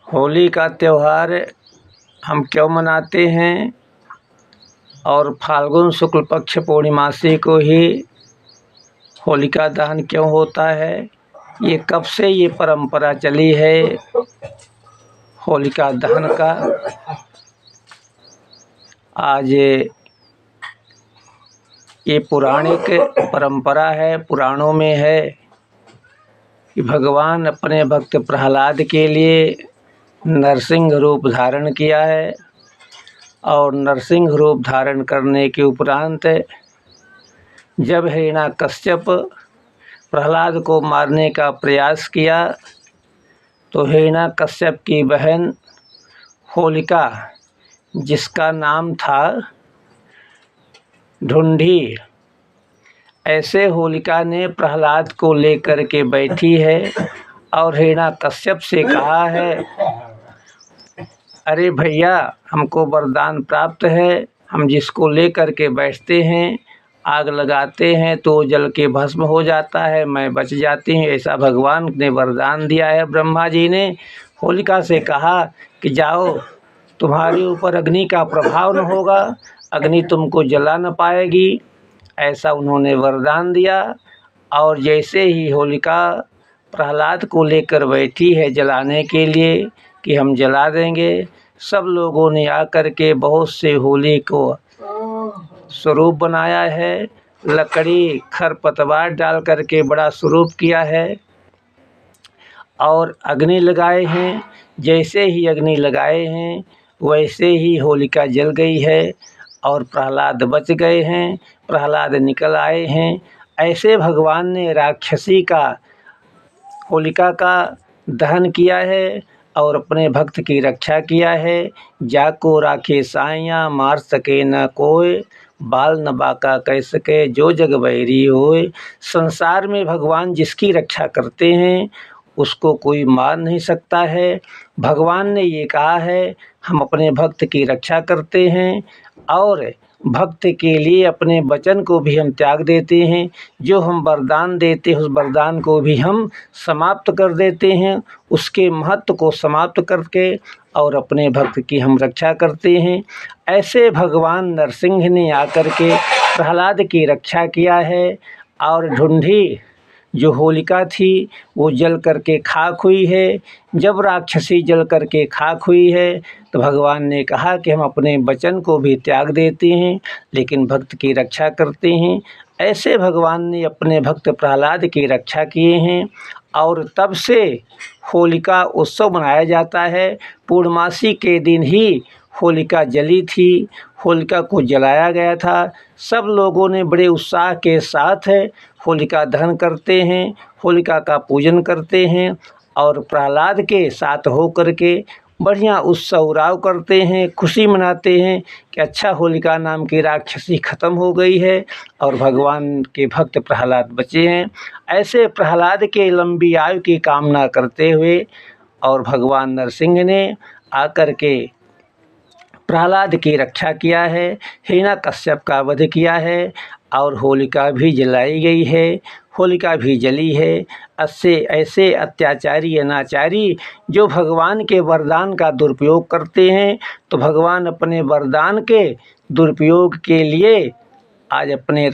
होली का त्यौहार हम क्यों मनाते हैं और फाल्गुन शुक्ल पक्ष पूर्णिमासी को ही होलिका दहन क्यों होता है, ये कब से ये परंपरा चली है होलिका दहन का। आज ये पौराणिक परंपरा है, पुराणों में है कि भगवान अपने भक्त प्रहलाद के लिए नरसिंह रूप धारण किया है और नरसिंह रूप धारण करने के उपरांत जब हिरण्याकश्यप प्रहलाद को मारने का प्रयास किया तो हिरण्याकश्यप की बहन होलिका, जिसका नाम था ढूंढी, ऐसे होलिका ने प्रहलाद को लेकर के बैठी है और हिरण्याकश्यप से कहा है, अरे भैया, हमको वरदान प्राप्त है, हम जिसको लेकर के बैठते हैं आग लगाते हैं तो जल के भस्म हो जाता है, मैं बच जाती हूँ। ऐसा भगवान ने वरदान दिया है। ब्रह्मा जी ने होलिका से कहा कि जाओ, तुम्हारे ऊपर अग्नि का प्रभाव न होगा, अग्नि तुमको जला न पाएगी, ऐसा उन्होंने वरदान दिया। और जैसे ही होलिका प्रहलाद को लेकर बैठी है जलाने के लिए कि हम जला देंगे, सब लोगों ने आकर के बहुत से होली को स्वरूप बनाया है, लकड़ी खरपतवार डाल करके बड़ा स्वरूप किया है और अग्नि लगाए हैं। जैसे ही अग्नि लगाए हैं वैसे ही होलिका जल गई है और प्रहलाद बच गए हैं, प्रहलाद निकल आए हैं। ऐसे भगवान ने राक्षसी का होलिका का दहन किया है और अपने भक्त की रक्षा किया है। जाको राखे साइया, मार सके न कोई, बाल न बाका कह सके, जो जग बैरी होए। संसार में भगवान जिसकी रक्षा करते हैं उसको कोई मार नहीं सकता है। भगवान ने ये कहा है, हम अपने भक्त की रक्षा करते हैं और भक्त के लिए अपने वचन को भी हम त्याग देते हैं। जो हम वरदान देते हैं उस वरदान को भी हम समाप्त कर देते हैं, उसके महत्व को समाप्त करके और अपने भक्त की हम रक्षा करते हैं। ऐसे भगवान नरसिंह ने आकर के प्रहलाद की रक्षा किया है और ढूंढी जो होलिका थी वो जल करके खाक हुई है। जब राक्षसी जल करके खाक हुई है तो भगवान ने कहा कि हम अपने वचन को भी त्याग देते हैं लेकिन भक्त की रक्षा करते हैं। ऐसे भगवान ने अपने भक्त प्रहलाद की रक्षा किए हैं और तब से होलिका उत्सव मनाया जाता है। पूर्णमासी के दिन ही होलिका जली थी, होलिका को जलाया गया था। सब लोगों ने बड़े उत्साह के साथ होलिका दहन करते हैं, होलिका का पूजन करते हैं और प्रहलाद के साथ होकर के बढ़िया उत्सव करते हैं, खुशी मनाते हैं कि अच्छा होलिका नाम की राक्षसी खत्म हो गई है और भगवान के भक्त प्रहलाद बचे हैं। ऐसे प्रहलाद के लंबी आयु की कामना करते हुए और भगवान नरसिंह ने आकर के प्रहलाद की रक्षा किया है, हिरण्याकश्यप का वध किया है और होलिका भी जलाई गई है, होलिका भी जली है। ऐसे अत्याचारी अनाचारी जो भगवान के वरदान का दुरुपयोग करते हैं तो भगवान अपने वरदान के दुरुपयोग के लिए आज अपने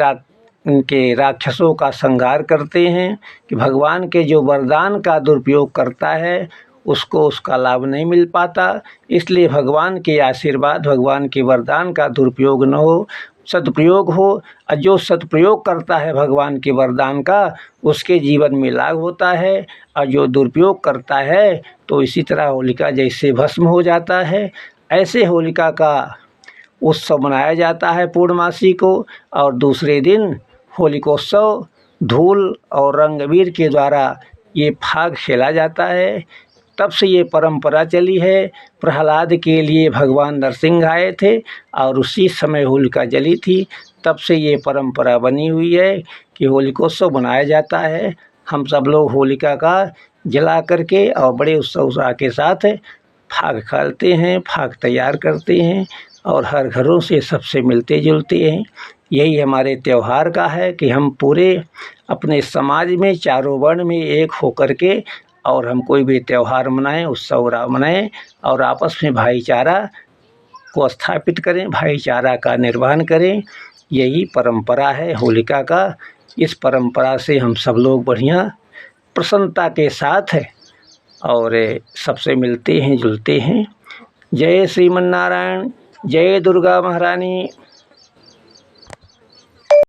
उनके राक्षसों का संहार करते हैं कि भगवान के जो वरदान का दुरुपयोग करता है उसको उसका लाभ नहीं मिल पाता। इसलिए भगवान के आशीर्वाद, भगवान के वरदान का दुरुपयोग न हो, सदुपयोग हो। और जो सदुपयोग करता है भगवान के वरदान का उसके जीवन में लाभ होता है और जो दुरुपयोग करता है तो इसी तरह होलिका जैसे भस्म हो जाता है। ऐसे होलिका का उत्सव मनाया जाता है पूर्णमासी को और दूसरे दिन होलिकोत्सव धूल और रंग अबीर के द्वारा ये फाग खेला जाता है। तब से ये परंपरा चली है। प्रहलाद के लिए भगवान नरसिंह आए थे और उसी समय होलिका जली थी। तब से ये परंपरा बनी हुई है कि होलिकोत्सव मनाया जाता है। हम सब लोग होलिका का जला करके और बड़े उत्साह के साथ फाग खेलते हैं, फाग तैयार करते हैं और हर घरों से सबसे मिलते जुलते हैं। यही हमारे त्यौहार का है कि हम पूरे अपने समाज में चारों वर्ण में एक होकर के और हम कोई भी त्यौहार मनाएं, उत्सव मनाएं और आपस में भाईचारा को स्थापित करें, भाईचारा का निर्वहन करें। यही परंपरा है होलिका का। इस परंपरा से हम सब लोग बढ़िया प्रसन्नता के साथ और सबसे मिलते हैं जुलते हैं। जय श्रीमन नारायण, जय दुर्गा महारानी।